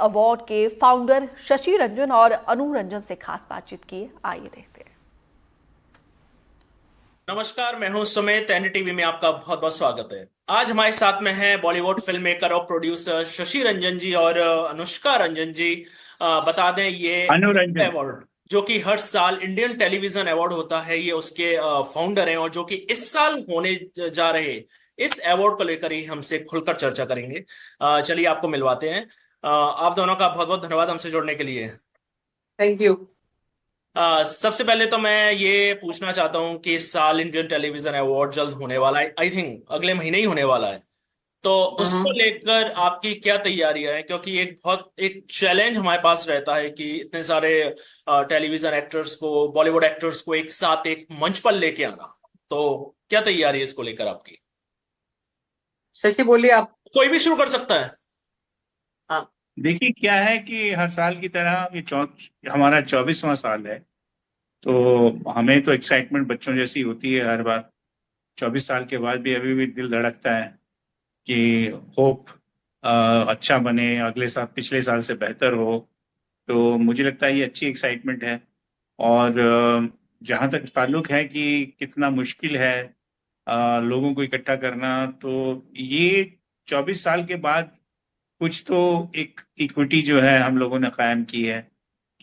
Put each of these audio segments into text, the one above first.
Award के founder Shashi Ranjan और अनु रंजन से खास बातचीत की। आइए देखते हैं। नमस्कार, मैं हूं सुमित। एनडीटीवी में आपका बहुत बहुत स्वागत है। आज हमारे साथ में है बॉलीवुड फिल्म मेकर और प्रोड्यूसर शशि रंजन जी और अनुष्का रंजन जी। बता दें, ये अनुरंजन। अवार्ड जो कि हर साल इंडियन टेलीविजन अवार्ड होता है, ये उसके फाउंडर हैं और जो कि इस साल होने जा रहे इस अवार्ड को लेकर ही हमसे खुलकर चर्चा करेंगे। चलिए आपको मिलवाते हैं। आप दोनों का बहुत बहुत धन्यवाद हमसे जुड़ने के लिए। Thank you. सबसे पहले तो मैं ये पूछना चाहता हूँ कि इस साल इंडियन टेलीविजन अवार्ड जल्द होने वाला है, आई थिंक अगले महीने ही होने वाला है। तो उसको लेकर आपकी क्या तैयारियां हैं? क्योंकि एक चैलेंज हमारे पास रहता है कि इतने सारे टेलीविजन एक्टर्स को, बॉलीवुड एक्टर्स को एक साथ एक मंच पर लेके आना। तो क्या तैयारी है इसको लेकर आपकी? शशि बोलिए आप। कोई भी शुरू कर सकता है। हाँ, देखिए, क्या है कि हर साल की तरह ये हमारा 24वां साल है। तो हमें तो एक्साइटमेंट बच्चों जैसी होती है हर बार। 24 साल के बाद भी अभी भी दिल धड़कता है कि होप अच्छा बने, अगले साल पिछले साल से बेहतर हो। तो मुझे लगता है ये अच्छी एक्साइटमेंट है। और जहाँ तक ताल्लुक है कि कितना मुश्किल है लोगों को इकट्ठा करना, तो ये 24 साल के बाद कुछ तो एक इक्विटी जो है हम लोगों ने कायम की है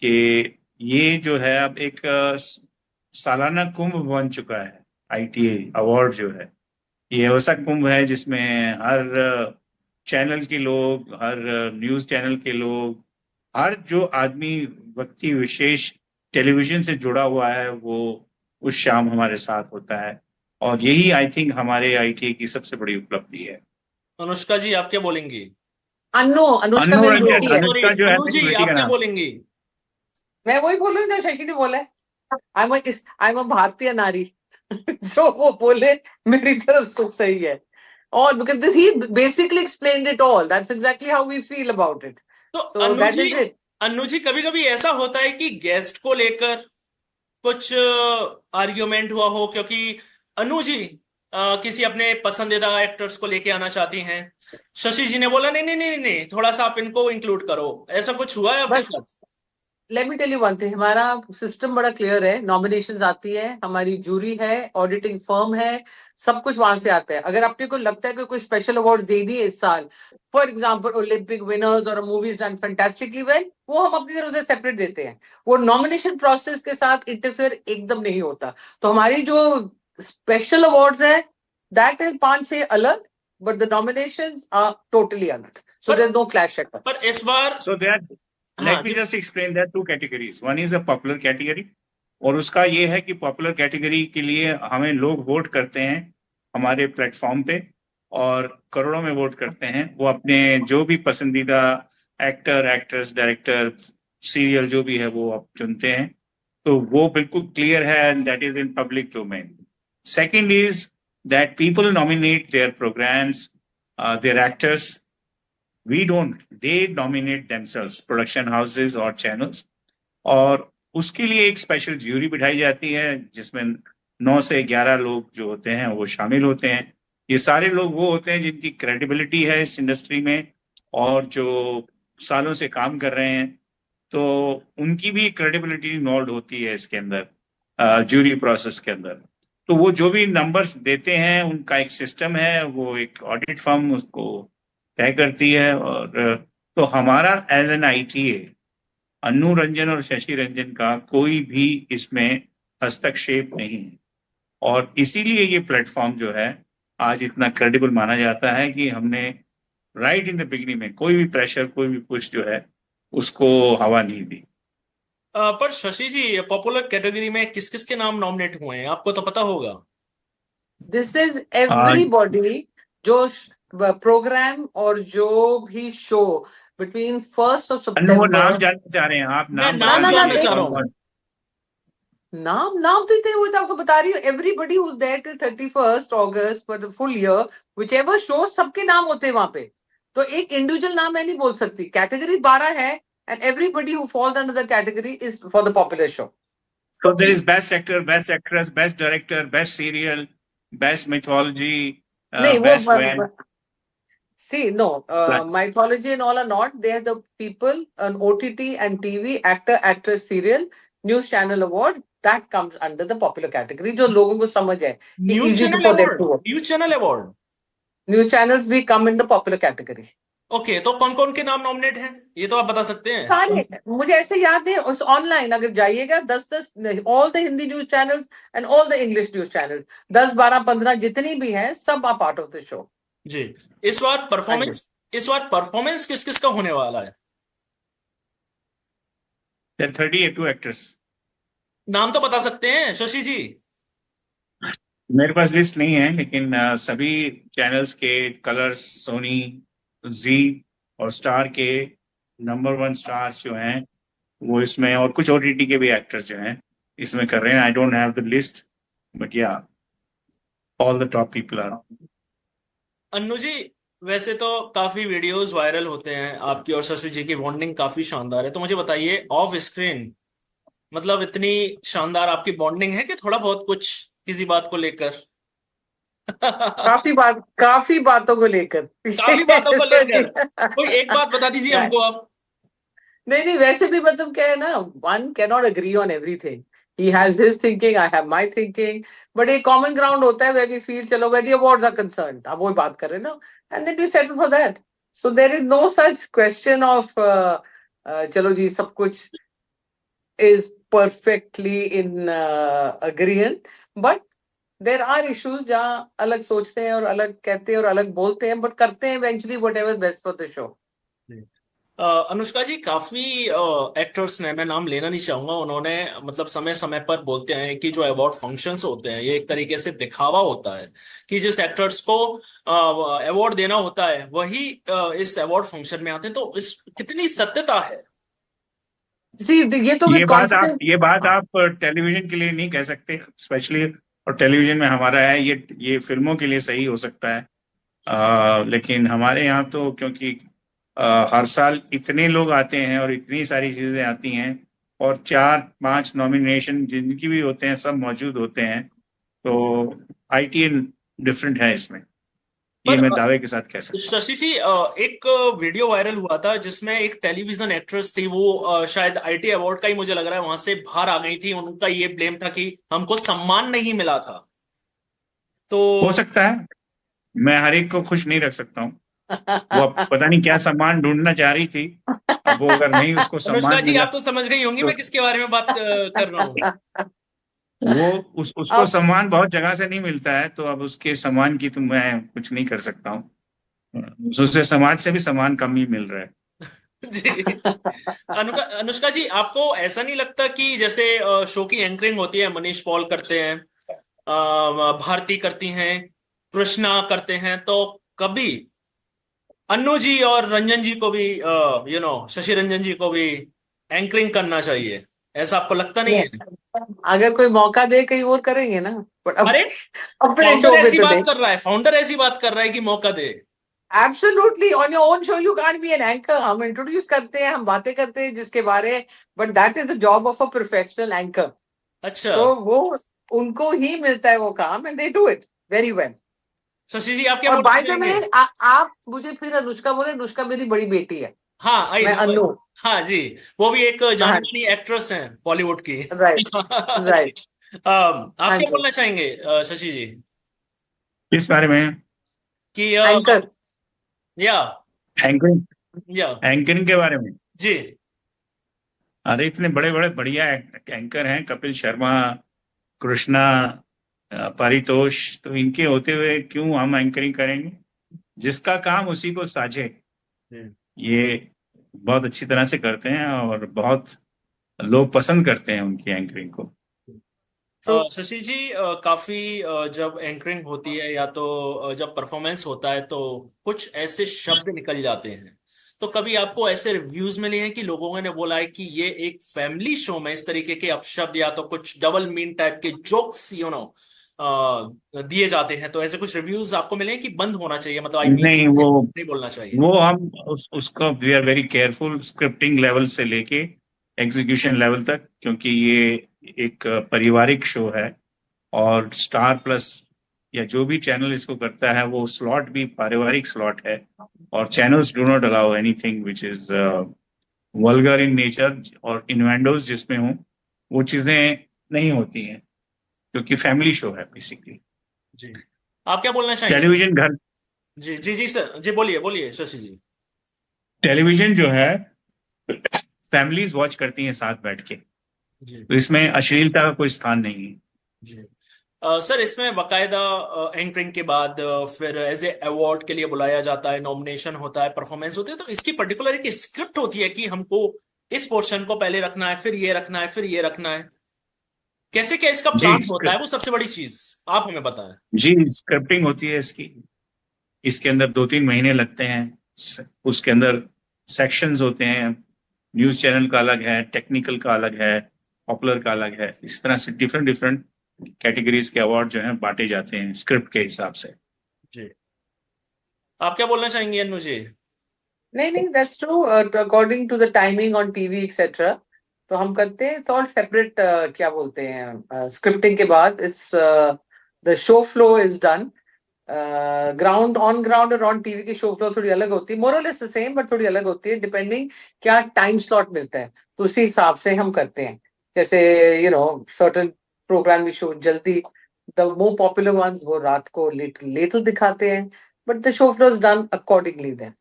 कि ये जो है अब एक सालाना कुंभ बन चुका है। आईटीए अवार्ड जो है, ये ऐसा कुंभ है जिसमें हर चैनल के लोग, हर न्यूज चैनल के लोग, हर जो आदमी व्यक्ति विशेष टेलीविजन से जुड़ा हुआ है वो उस शाम हमारे साथ होता है। और यही आई थिंक हमारे आईटीए की सबसे बड़ी उपलब्धि है। अनुष्का जी, आप क्या बोलेंगी? अनुष्का अनु मेरी रंजन, बेटी है। सॉरी, अनुष्का जो है अनु मेरी जी, बेटी आप का क्या नाम। बोलेंगी? मैं वही बोल रही हूँ जो शशि ने बोला है। आई एम भारतीय नारी। जो वो बोले मेरी तरफ से सही है। और बिकॉज दिस ही basically explained it all, that's exactly how we feel about it. तो so that is it. Anu ji, कभी कभी ऐसा होता है कि गेस्ट को लेकर कुछ आर्ग्यूमेंट हुआ हो, क्योंकि अनु जी किसी अपने पसंदीदा एक्टर्स को लेके आना चाहती हैं। शशि जी ने बोला नहीं नहीं नहीं नहीं, थोड़ा सा आप इनको इंक्लूड करो। ऐसा कुछ हुआ है आपके बट साथ? Let me tell you one thing, हमारा सिस्टम बड़ा क्लियर है। नॉमिनेशंस आती है, हमारी जूरी है, ऑडिटिंग फर्म है, सब कुछ वहां से आता है। अगर आपने को लगता है कि कोई स्पेशल अवार्ड देनी है इस साल, फॉर एग्जाम्पल ओलंपिक विनर्स और मूवीज डन फैंटास्टिकली वेल, वो हम अपनी तरफ से सेपरेट देते हैं। वो नॉमिनेशन प्रोसेस के साथ इंटरफेयर एकदम नहीं होता। तो हमारी जो स्पेशल अवार्ड्स है दैट इज 5-6 अलग, but the nominations are totally अलग। So there is no clash at all. पर इस बार So there, हाँ let me ji. just explain that two categories. One is a popular category, और उसका ये है कि पॉपुलर कैटेगरी के लिए हमें लोग वोट करते हैं हमारे प्लेटफॉर्म पे, और करोड़ों में वोट करते हैं। वो अपने जो भी पसंदीदा एक्टर, एक्ट्रेस, डायरेक्टर, सीरियल जो भी है वो आप चुनते हैं। तो वो बिल्कुल क्लियर है, and that is in public domain. Second is that people nominate their programs, their actors. We don't, they nominate themselves, production houses और channels। और उसके लिए एक स्पेशल ज्यूरी बिठाई जाती है जिसमें 9 से 11 लोग जो होते हैं वो शामिल होते हैं। ये सारे लोग वो होते हैं जिनकी क्रेडिबिलिटी है इस इंडस्ट्री में और जो सालों से काम कर रहे हैं। तो उनकी भी क्रेडिबिलिटी इन्वॉल्व होती है इसके अंदर, ज्यूरी प्रोसेस के अंदर। तो वो जो भी नंबर्स देते हैं उनका एक सिस्टम है, वो एक ऑडिट फर्म उसको तय करती है। और तो हमारा एज एन आईटीए, अनु रंजन और शशि रंजन का कोई भी इसमें हस्तक्षेप नहीं है। और इसीलिए ये प्लेटफॉर्म जो है आज इतना क्रेडिबल माना जाता है कि हमने राइट इन द बिगिनिंग में कोई भी प्रेशर, कोई भी पुश जो है उसको हवा नहीं दी। पर शशि जी, पॉपुलर कैटेगरी में किस किस के नाम नॉमिनेट हुए हैं आपको तो पता होगा। दिस इज एवरीबॉडी जो प्रोग्राम और जो भी शो बिटवीन 1st ऑफ अनु, वो नाम सितंबर। जानना चाह रहे हैं आप? मैं नाम नाम बता जानना दीजिए चाह रहा कौन हूँ। कौन। नाम नाम तो इतने हुए थे, आपको बता रही हूँ। Everybody who is there till 31st August for the full year, whichever show, सबके नाम होते हैं वहां पे। तो एक इंडिविजुअल नाम मैं नहीं बोल सकती। कैटेगरी 12 है, and everybody who falls under the category is for the popular show. So there is best actor, best actress, best director, best serial, best mythology, नहीं, best web। See, no, mythology and all are not. They are the people on OTT and TV, actor, actress, serial, news channel award. That comes under the popular category. जो लोगों को समझ है कि news easy channel for them award, to vote. News channel award. News channels भी come in the popular category. Okay, तो कौन कौन के नाम नॉमिनेट हैं ये तो आप बता सकते हैं? सारे मुझे ऐसे याद है, उस ऑनलाइन अगर जाइएगा 10 all the Hindi news channels and all the English news channels 10 12 15 जितनी भी हैं सब are part of the show. जी, इस बार परफॉर्मेंस किस किस का होने वाला है? There are 32 actors. नाम तो बता सकते हैं शशि जी? मेरे पास लिस्ट नहीं है, लेकिन सभी चैनल्स के, कलर्स, सोनी, जी और स्टार के नंबर 1 स्टार्स जो हैं वो इसमें, और कुछ ओटीटी के भी एक्टर्स जो हैं इसमें कर रहे हैं। I don't have the list, but yeah all the top people are. Annu ji, वैसे तो काफी वीडियोस वायरल होते हैं, आपकी और शशि जी की बॉन्डिंग काफी शानदार है, तो मुझे बताइए ऑफ स्क्रीन मतलब इतनी शानदार आपकी बॉन्डिंग है कि थोड़ा बहुत कुछ किसी बात को लेकर? काफी बातों को लेकर काफी बातों को लेकर कोई एक बात बता दीजिए हमको आप। नहीं वैसे भी मतलब क्या है ना, one can not agree on everything. He has his thinking, I have my thinking, but एक common ground होता है where we feel चलो where the awards are concerned, अब वो बात कर रहे हैं ना, and then we settle for that. So there is no such question of चलो जी सब कुछ is perfectly in agreement, but there are issues जहाँ अलग सोचते हैं और अलग कहते हैं और अलग बोलते हैं, but करते हैं eventually whatever is best for the show. Anushka जी, काफी एक्टर्स ने, मैं नाम लेना नहीं चाहूंगा, उन्होंने मतलब समय समय पर बोलते हैं कि जो अवार्ड फंक्शंस होते हैं ये एक तरीके से दिखावा होता है कि जिस एक्टर्स को अवार्ड देना होता है वही इस अवार्ड फंक्शन में आते हैं, तो इस कितनी सत्यता है? See, ये तो ये बात आप टेलीविजन के लिए नहीं कह सकते, स्पेशली, और टेलीविजन में हमारा है, ये फिल्मों के लिए सही हो सकता है, लेकिन हमारे यहाँ तो क्योंकि हर साल इतने लोग आते हैं और इतनी सारी चीजें आती हैं और 4-5 नॉमिनेशन जिनकी भी होते हैं सब मौजूद होते हैं, तो आईटीएन डिफरेंट है इसमें, ये पर मैं दावे के साथ कह सकता हूँ। शशि जी, एक वीडियो वायरल हुआ था जिसमें एक टेलीविजन एक्ट्रेस थी, वो शायद आईटी अवार्ड का ही मुझे लग रहा है, वहां से बाहर आ गई थी, उनका ये ब्लेम था कि हमको सम्मान नहीं मिला था। तो हो सकता है, मैं हर एक को खुश नहीं रख सकता हूँ, वो अब पता नहीं क्या सम्मान ढूंढना चाह रही थी, अब वो अगर नहीं उसको अनुष्का सम्मान जी, मिला आप तो समझ गई होंगी मैं किसके बारे में बात कर रहा हूँ। वो उसको सम्मान बहुत जगह से नहीं मिलता है, तो अब उसके सम्मान की तो मैं कुछ नहीं कर सकता हूँ, उससे समाज से भी सम्मान कम ही मिल रहा है। जी, अनुष्का जी, आपको ऐसा नहीं लगता कि जैसे शो की एंकरिंग होती है, मनीष पॉल करते हैं, भारती करती हैं, कृष्णा करते हैं, तो कभी अन्नू जी और रंजन जी को भी शशि रंजन जी को भी एंकरिंग करना चाहिए, ऐसा आपको लगता नहीं है? अगर कोई मौका दे कहीं और करेंगे ना, बट अरे अपने फाउंडर शो पे ऐसी तो बात नहीं। कर रहा है, फाउंडर ऐसी बात कर रहा है कि मौका दे। Absolutely, on your own show you can't be an anchor. हम इंट्रोड्यूस करते हैं, हम बातें करते हैं जिसके बारे, but that is the job of a professional anchor. अच्छा, तो वो उनको ही मिलता है वो काम, and they do it very well. Shashi ji, आप क्या और बोलना बाय द चाहेंगे? वे, आप मुझे फिर अनुष्का बोले, अनुष्का मेरी बड़ी बेटी है। हाँ, मैं अन्नू। हाँ जी, वो भी एक जानी हाँ, मानी एक्ट्रेस हैं बॉलीवुड की। राइट जी, राइट। आप हाँ क्या जी, बोलना चाहेंगे शशि जी किस बारे में? कि एंकर। या एंकरिंग, या एंकरिंग के बारे में? जी, अरे इतने बड़े बड़े बढ़िया एंकर हैं, कपिल शर्मा, कृष्णा, पारितोष, तो इनके होते हुए क्यों हम एंकरिंग करेंगे? जिसका काम उसी को साझे, ये बहुत अच्छी तरह से करते हैं और बहुत लोग पसंद करते हैं उनकी एंकरिंग को। शशि जी, काफी जब एंकरिंग होती है या तो जब परफॉर्मेंस होता है तो कुछ ऐसे शब्द निकल जाते हैं, तो कभी आपको ऐसे रिव्यूज मिले हैं कि लोगों ने बोला है कि ये एक फैमिली शो में इस तरीके के अपशब्द या तो कुछ डबल मीन टाइप के जोक्स दिए जाते हैं, तो ऐसे कुछ रिव्यूज आपको मिले हैं कि बंद होना चाहिए, मतलब आईपीएल नहीं, नहीं बोलना चाहिए? वो हम उसको we are very careful, scripting level से लेके एग्जीक्यूशन लेवल तक, क्योंकि ये एक पारिवारिक शो है और स्टार प्लस या जो भी चैनल इसको करता है वो स्लॉट भी पारिवारिक स्लॉट है, और channels do not allow anything which is vulgar in nature, और इनवेंडोज जिसमें हो वो चीजें नहीं होती हैं, क्योंकि फैमिली शो है बेसिकली। जी, आप क्या बोलना चाहेंगे? टेलीविजन घर, जी जी जी सर, जी बोलिए बोलिए शशि जी। टेलीविजन जो है फैमिलीज वॉच करती हैं साथ बैठ के, जी तो इसमें अश्लीलता का कोई स्थान नहीं है। जी। सर, इसमें बकायदा एंकरिंग के बाद फिर एज ए अवार्ड के लिए बुलाया जाता है, नॉमिनेशन होता है, परफॉर्मेंस होती है, तो इसकी पर्टिकुलर एक स्क्रिप्ट होती है कि हमको इस पोर्शन को पहले रखना है, फिर ये रखना है, फिर ये रखना है। कैसे क्या इसका जी प्लान होता है, वो सबसे बड़ी चीज आप हमें बताएं। जी, स्क्रिप्टिंग होती है इसकी, इसके अंदर 2-3 महीने लगते हैं। उसके अंदर सेक्शंस होते हैं, न्यूज चैनल का अलग है, टेक्निकल का अलग है, पॉपुलर का अलग है। इस तरह से डिफरेंट डिफरेंट कैटेगरीज के अवार्ड जो हैं बांटे जाते हैं स्क्रिप्ट के हिसाब से। जी, आप क्या बोलना चाहेंगे अनु जी? नहीं नहीं, that's true, according to the timing on TV etcetera तो हम करते हैं, तो सेपरेट क्या बोलते हैं, स्क्रिप्टिंग के बाद it's the show flow is done. Ground on ground और ऑन टीवी की शो फ्लो थोड़ी अलग होती है, मोर और लेस द सेम बट थोड़ी अलग होती है, डिपेंडिंग क्या टाइम स्लॉट मिलता है, तो उसी हिसाब से हम करते हैं। जैसे सर्टेन प्रोग्राम भी शो जल्दी, द मोर पॉपुलर वंस वो रात को लेटर दिखाते हैं, but the show flow is done accordingly then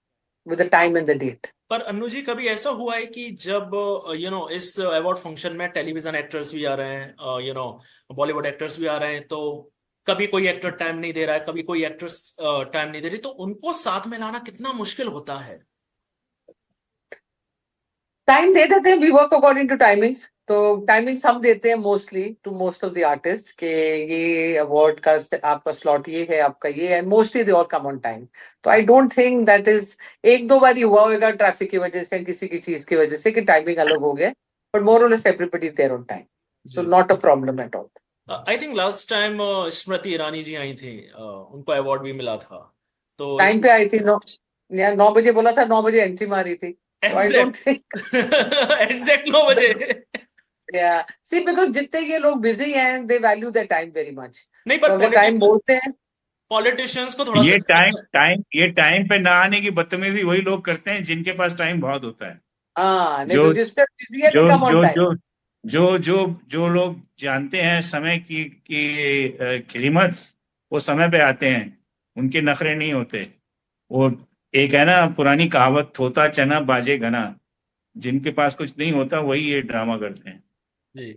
with the time and the date. पर अनु जी, कभी ऐसा हुआ है कि जब इस अवार्ड फंक्शन में टेलीविजन एक्टर्स भी आ रहे हैं, बॉलीवुड एक्टर्स भी आ रहे हैं, तो कभी कोई एक्टर टाइम नहीं दे रहा है, कभी कोई एक्ट्रेस टाइम नहीं दे रही, तो उनको साथ में लाना कितना मुश्किल होता है? टाइम दे देते हैं, we work according to timings, तो टाइमिंग्स हम देते हैं mostly to most of the artist के ये अवार्ड का आपका स्लॉट ये है, आपका ये है, mostly they all come on time. तो I don't think that is, एक दो बार ही हुआ होगा ट्रैफिक की वजह से, किसी की चीज की वजह से कि टाइमिंग अलग हो गया, बट मोर और less everybody there on time, so not a problem at all. I think last time Smriti Irani ji आई थी, उनको अवार्ड भी मिला था, तो टाइम पे आई थी, 9 बजे बोला था, 9 बजे एंट्री मारी थी, तो आई डोंट थिंक एग्जैक्ट 9 बजे। Yeah. See, because जितने ये लोग बिजी हैं, they value their time very much. नहीं, तो पर अगर टाइम बोलते हैं, पॉलिटिशियंस को थोड़ा ये सा ये टाइम पे ना आने की बदतमीजी वही लोग करते हैं जिनके पास टाइम बहुत होता है। हाँ नहीं, जो तो जिसका बिजी है, जो they come on जो time. जो जो जो जो लोग जानते हैं समय की कीमत, वो समय पे आते हैं, उनके नखरे नहीं होते। वो एक है ना पुरानी कहावत, थोता चना बाजे घना, जिनके पास कुछ नहीं होता वही ये ड्रामा करते हैं। जी।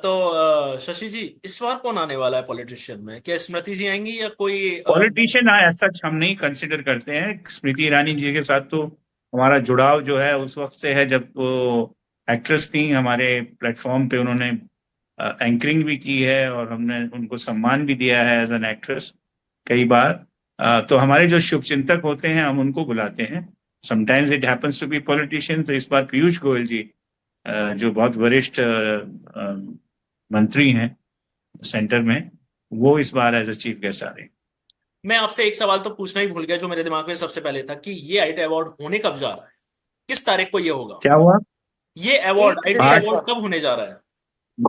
तो शशि जी, इस बार कौन आने वाला है पॉलिटिशियन में? क्या स्मृति जी आएंगी या कोई पॉलिटिशियन ऐसा हम नहीं कंसिडर करते हैं। स्मृति ईरानी जी के साथ तो हमारा जुड़ाव जो है उस वक्त से है जब वो एक्ट्रेस थी हमारे प्लेटफॉर्म पे, उन्होंने एंकरिंग भी की है और हमने उनको सम्मान भी दिया है एज एन एक्ट्रेस कई बार। तो हमारे जो शुभचिंतक होते हैं हम उनको बुलाते हैं। Sometimes it happens to be politician. तो इस बार पीयूष गोयल जी जो बहुत वरिष्ठ मंत्री हैं सेंटर में, वो इस बार एज ए चीफ गेस्ट आ रहे हैं। मैं आपसे एक सवाल तो पूछना ही भूल गया जो मेरे दिमाग में सबसे पहले था, कि ये आईटी अवार्ड होने कब जा रहा है, किस तारीख को ये होगा? क्या हुआ? ये अवार्ड, 8 आईटी आज अवार्ड कब होने जा रहा है?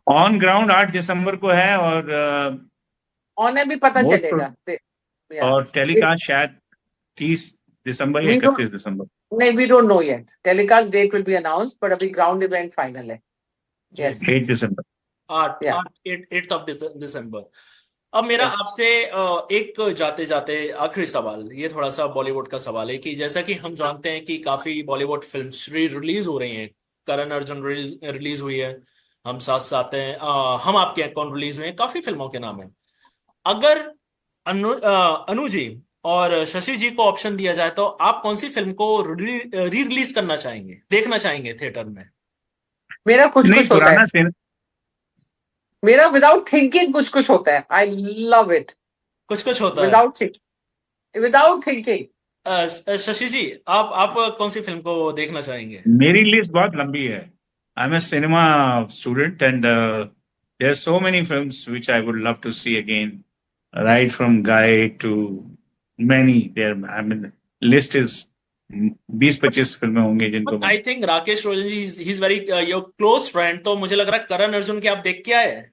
ऑन ग्राउंड 8 दिसंबर को है, और होने भी पता मोस्ट चलेगा। Yeah. और टेलीकास्ट शायद 30 दिसंबर या We don't, 31 दिसंबर। नहीं, we don't know yet. Telecast date will be announced, but अभी ground event final है। जी, Yes. 8 दिसंबर। आठ Yeah. आठ 8th ऑफ दिसंबर। अब मेरा Yes. आपसे एक जाते जाते आखिरी सवाल, ये थोड़ा सा बॉलीवुड का सवाल है, कि जैसा कि हम जानते हैं कि काफी बॉलीवुड फिल्म्स रिलीज हो रही हैं। करण अर्जुन रिलीज हुई है, हम साथ साथ हैं, हम आपके हैं कौन रिलीज हुए हैं, काफी फिल्मों के नाम है। अगर अनु जी और शशि जी को ऑप्शन दिया जाए तो आप कौन सी फिल्म को री रिलीज करना चाहेंगे, देखना चाहेंगे थिएटर में? मेरा कुछ नहीं, कुछ होता पुराना है, सिन मेरा विदाउट थिंकिंग कुछ कुछ होता है। आई लव इट कुछ कुछ होता है। Without thinking. शशि जी, आप कौन सी फिल्म को देखना चाहेंगे? मेरी लिस्ट बहुत लंबी है। I am a cinema student and there are so many films which I would love to see again, right from guy to many. There I mean list is 20-25 फिल्में होंगी जिनको मैं I think Rakesh Roshan ji, he is very your close friend, तो मुझे लग रहा है करण अर्जुन के आप देख के आए हैं।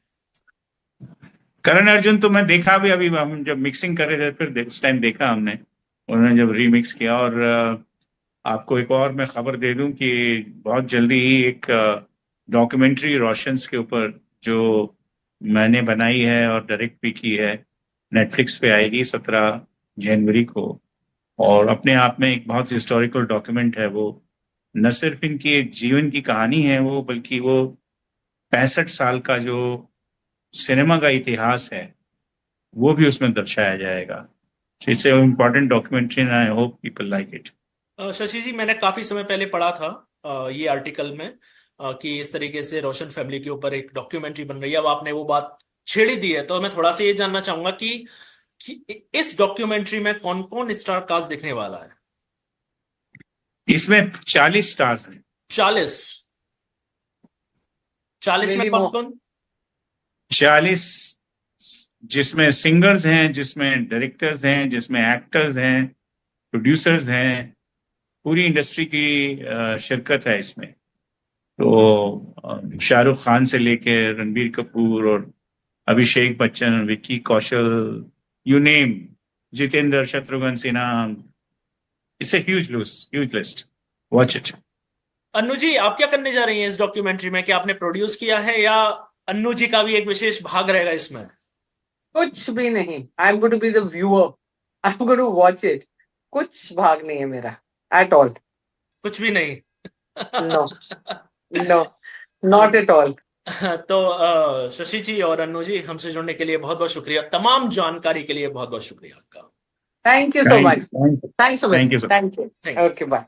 करण अर्जुन तो मैं देखा भी, अभी हम जब मिक्सिंग कर रहे थे फिर उस टाइम देखा हमने, उन्होंने जब रीमिक्स किया। और आपको एक और मैं खबर दे दूं कि बहुत जल्दी ही एक डॉक्यूमेंट्री रोशंस के ऊपर जो मैंने बनाई है और डायरेक्ट भी की है, नेटफ्लिक्स पे आएगी 17 जनवरी को। और अपने आप में एक बहुत हिस्टोरिकल डॉक्यूमेंट है वो। न सिर्फ इनकी एक जीवन की कहानी है वो, बल्कि वो 65 साल का जो सिनेमा का इतिहास है वो भी उसमें दर्शाया जाएगा। It's a important documentary and I hope people like it. Shashi ji, मैंने काफी समय पहले पढ़ा था ये आर्टिकल में कि इस तरीके से रोशन फैमिली के ऊपर एक डॉक्यूमेंट्री बन रही है। अब आपने वो बात छेड़ी दी है, तो मैं थोड़ा सा ये जानना चाहूंगा कि इस डॉक्यूमेंट्री में कौन कौन स्टार कास्ट दिखने वाला है? इसमें 40 स्टार्स हैं। 40? 40 में Maybe कौन more. कौन? 40 जिसमें सिंगर्स हैं, जिसमें डायरेक्टर्स हैं, जिसमें एक्टर्स हैं, प्रोड्यूसर्स हैं, पूरी इंडस्ट्री की शिरकत है इसमें। तो शाहरुख खान से लेके रणबीर कपूर और Abhishek Bachchan, Vicky Kaushal, you name, Jitendra, Shatrughan Sinha. It's a huge list. Watch it. Annu ji, आप क्या करने जा रही हैं इस डॉक्यूमेंट्री में? क्या आपने प्रोड्यूस किया है या अन्नू जी का भी एक विशेष भाग रहेगा इसमें? कुछ भी नहीं, I am going to be the viewer, I am going to watch it. कुछ भाग नहीं है मेरा एट ऑल। कुछ भी नहीं? No, no, not at all. तो शशि जी और अन्नू जी, हमसे जुड़ने के लिए बहुत बहुत शुक्रिया। तमाम जानकारी के लिए बहुत बहुत शुक्रिया आपका। Thank you so much. Thank you thanks so much. Thank you sir. Thank you. Thank you. Okay, bye.